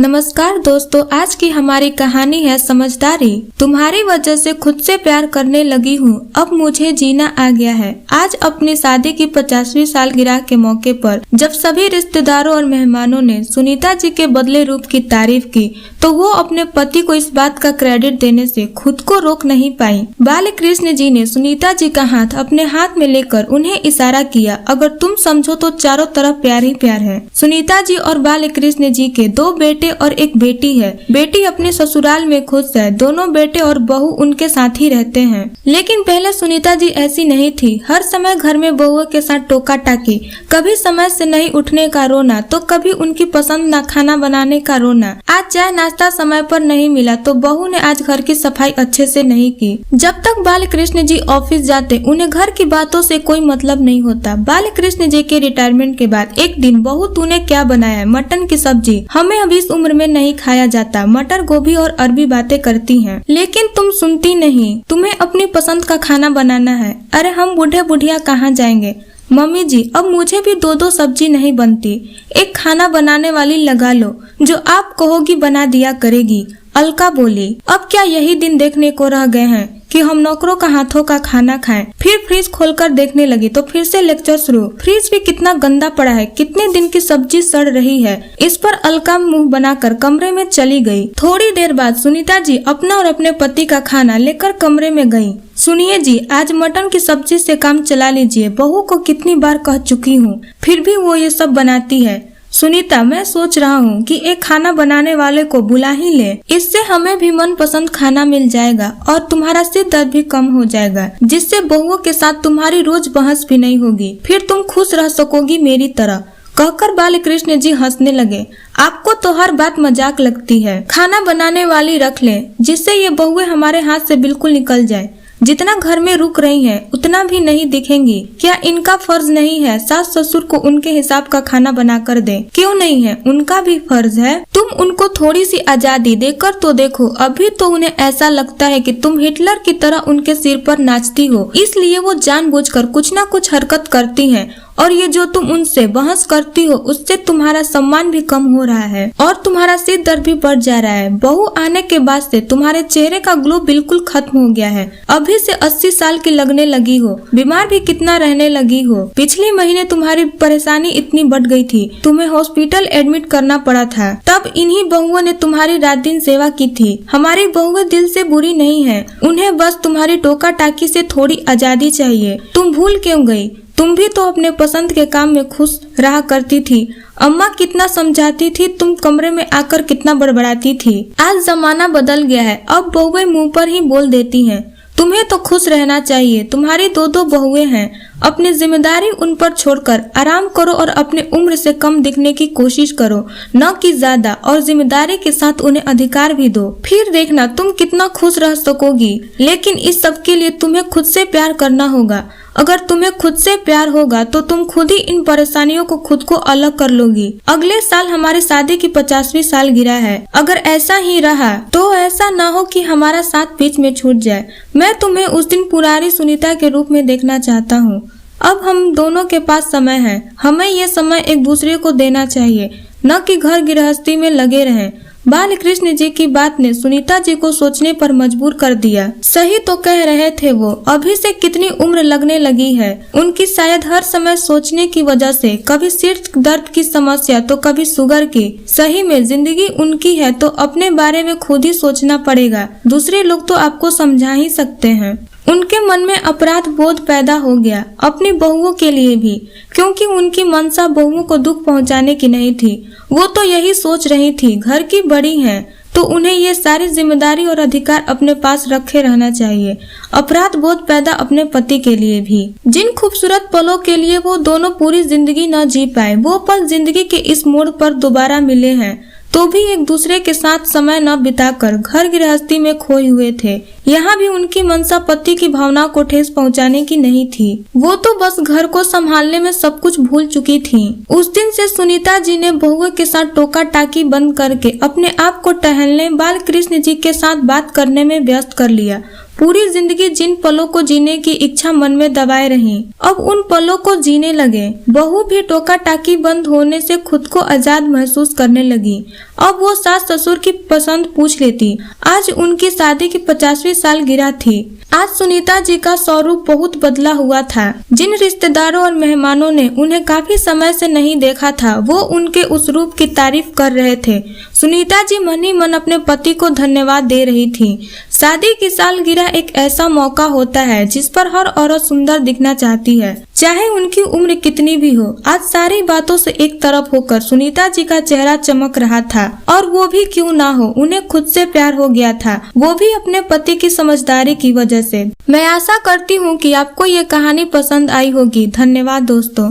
नमस्कार दोस्तों, आज की हमारी कहानी है समझदारी। तुम्हारी वजह से खुद से प्यार करने लगी हूँ, अब मुझे जीना आ गया है। आज अपनी शादी की 50वीं सालगिरह के मौके पर जब सभी रिश्तेदारों और मेहमानों ने सुनीता जी के बदले रूप की तारीफ की तो वो अपने पति को इस बात का क्रेडिट देने से खुद को रोक नहीं पाई। बालकृष्ण जी ने सुनीता जी का हाथ अपने हाथ में लेकर उन्हें इशारा किया, अगर तुम समझो तो चारों तरफ प्यार ही प्यार है। सुनीता जी और बालकृष्ण जी के 2 बेटे और एक बेटी है। बेटी अपने ससुराल में खुश है, दोनों बेटे और बहू उनके साथ ही रहते हैं। लेकिन पहले सुनीता जी ऐसी नहीं थी। हर समय घर में बहुओं के साथ टोका टाकी, कभी समय से नहीं उठने का रोना तो कभी उनकी पसंद न खाना बनाने का रोना। आज चाय नाश्ता समय पर नहीं मिला तो बहू ने आज घर की सफाई अच्छे से नहीं की। जब तक बालकृष्ण जी ऑफिस जाते उन्हें घर की बातों से कोई मतलब नहीं होता। बालकृष्ण जी के रिटायरमेंट के बाद एक दिन, बहू तूने क्या बनाया? मटन की सब्जी। हमें अभी इस उम्र में नहीं खाया जाता। मटर गोभी और अरबी बातें करती हैं, लेकिन तुम सुनती नहीं। तुम्हें अपनी पसंद का खाना बनाना है। अरे हम बूढ़े बुढ़िया कहाँ जाएंगे? मम्मी जी, अब मुझे भी 2-2 सब्जी नहीं बनती। एक खाना बनाने वाली लगा लो, जो आप कहोगी बना दिया करेगी। अलका बोली। अब क्या यही दिन देखने को रह गए हैं कि हम नौकरों का हाथों का खाना खाएं? फिर फ्रिज खोलकर देखने लगी तो फिर से लेक्चर शुरू। फ्रिज भी कितना गंदा पड़ा है, कितने दिन की सब्जी सड़ रही है। इस पर अलका मुंह बनाकर कमरे में चली गई। थोड़ी देर बाद सुनीता जी अपना और अपने पति का खाना लेकर कमरे में गयी। सुनिए जी, आज मटन की सब्जी से काम चला लीजिए। बहू को कितनी बार कह चुकी हूँ, फिर भी वो ये सब बनाती है। सुनीता, मैं सोच रहा हूँ कि एक खाना बनाने वाले को बुला ही ले। इससे हमें भी मनपसंद खाना मिल जाएगा और तुम्हारा सिर दर्द भी कम हो जाएगा, जिससे बहुओं के साथ तुम्हारी रोज बहस भी नहीं होगी। फिर तुम खुश रह सकोगी मेरी तरह। कहकर बालकृष्ण जी हंसने लगे। आपको तो हर बात मजाक लगती है। खाना बनाने वाली रख ले, जिससे ये बहुएं हमारे हाथ से बिल्कुल निकल जाए। जितना घर में रुक रही हैं, उतना भी नहीं दिखेंगी। क्या इनका फर्ज नहीं है सास ससुर को उनके हिसाब का खाना बना कर दे? क्यों नहीं है? उनका भी फर्ज है। तुम उनको थोड़ी सी आजादी देकर तो देखो। अभी तो उन्हें ऐसा लगता है कि तुम हिटलर की तरह उनके सिर पर नाचती हो, इसलिए वो जानबूझकर कुछ न कुछ हरकत करती हैं। और ये जो तुम उनसे बहस करती हो, उससे तुम्हारा सम्मान भी कम हो रहा है और तुम्हारा सिर दर्द भी बढ़ जा रहा है। बहू आने के बाद से तुम्हारे चेहरे का ग्लो बिल्कुल खत्म हो गया है। अभी से 80 साल की लगने लगी हो। बीमार भी कितना रहने लगी हो। पिछले महीने तुम्हारी परेशानी इतनी बढ़ गई थी, तुम्हें हॉस्पिटल एडमिट करना पड़ा था। तब इन्हीं बहुओं ने तुम्हारी रात दिन सेवा की थी। हमारी बहुएं दिल से बुरी नहीं है, उन्हें बस तुम्हारी टोका टाकी से थोड़ी आजादी चाहिए। तुम भूल क्यों गई? तुम भी तो अपने पसंद के काम में खुश रहा करती थी। अम्मा कितना समझाती थी, तुम कमरे में आकर कितना बड़बड़ाती थी। आज जमाना बदल गया है, अब बहुएं मुंह पर ही बोल देती हैं। तुम्हें तो खुश रहना चाहिए। तुम्हारी 2-2 बहुएं हैं। अपनी जिम्मेदारी उन पर छोड़कर आराम करो और अपनी उम्र से कम दिखने की कोशिश करो, न कि ज्यादा। और जिम्मेदारी के साथ उन्हें अधिकार भी दो। फिर देखना तुम कितना खुश रह सकोगी। लेकिन इस सब के लिए तुम्हें खुद से प्यार करना होगा। अगर तुम्हें खुद से प्यार होगा तो तुम खुद ही इन परेशानियों को खुद को अलग कर लोगी। अगले साल हमारी शादी की 50वीं सालगिरह है। अगर ऐसा ही रहा तो ऐसा न हो कि हमारा साथ बीच में छूट जाए। मैं तुम्हें उस दिन पुरानी सुनीता के रूप में देखना चाहता हूँ। अब हम दोनों के पास समय है। हमें ये समय एक दूसरे को देना चाहिए, न कि घर गृहस्थी में लगे रहें। बालकृष्ण जी की बात ने सुनीता जी को सोचने पर मजबूर कर दिया। सही तो कह रहे थे वो। अभी से कितनी उम्र लगने लगी है उनकी। शायद हर समय सोचने की वजह से, कभी सिर दर्द की समस्या तो कभी शुगर की। सही में जिंदगी उनकी है तो अपने बारे में खुद ही सोचना पड़ेगा। दूसरे लोग तो आपको समझा ही सकते हैं। उनके मन में अपराध बोध पैदा हो गया, अपनी बहुओं के लिए भी, क्योंकि उनकी मनसा बहुओं को दुख पहुंचाने की नहीं थी। वो तो यही सोच रही थी, घर की बड़ी हैं तो उन्हें ये सारी जिम्मेदारी और अधिकार अपने पास रखे रहना चाहिए। अपराध बोध पैदा अपने पति के लिए भी। जिन खूबसूरत पलों के लिए वो दोनों पूरी जिंदगी न जी पाए, वो पल जिंदगी के इस मोड़ पर दोबारा मिले हैं तो भी एक दूसरे के साथ समय न बिताकर घर गृहस्थी में खोए हुए थे। यहाँ भी उनकी मनसा पति की भावनाओं को ठेस पहुँचाने की नहीं थी। वो तो बस घर को संभालने में सब कुछ भूल चुकी थी। उस दिन से सुनीता जी ने बहुओं के साथ टोका टाकी बंद करके अपने आप को टहलने, बालकृष्ण जी के साथ बात करने में व्यस्त कर लिया। पूरी जिंदगी जिन पलों को जीने की इच्छा मन में दबाए रही, अब उन पलों को जीने लगे। बहू भी टोका टाकी बंद होने से खुद को आजाद महसूस करने लगी। अब वो सास ससुर की पसंद पूछ लेती। आज उनकी शादी की 50वीं सालगिरह थी। आज सुनीता जी का स्वरूप बहुत बदला हुआ था। जिन रिश्तेदारों और मेहमानों ने उन्हें काफी समय से नहीं देखा था, वो उनके उस रूप की तारीफ कर रहे थे। सुनीता जी मन ही मन अपने पति को धन्यवाद दे रही थी। शादी की सालगिरह एक ऐसा मौका होता है जिस पर हर औरत सुंदर दिखना चाहती है, चाहे उनकी उम्र कितनी भी हो। आज सारी बातों से एक तरफ होकर सुनीता जी का चेहरा चमक रहा था, और वो भी क्यों ना हो, उन्हें खुद से प्यार हो गया था, वो भी अपने पति की समझदारी की वजह से। मैं आशा करती हूँ कि आपको ये कहानी पसंद आई होगी। धन्यवाद दोस्तों।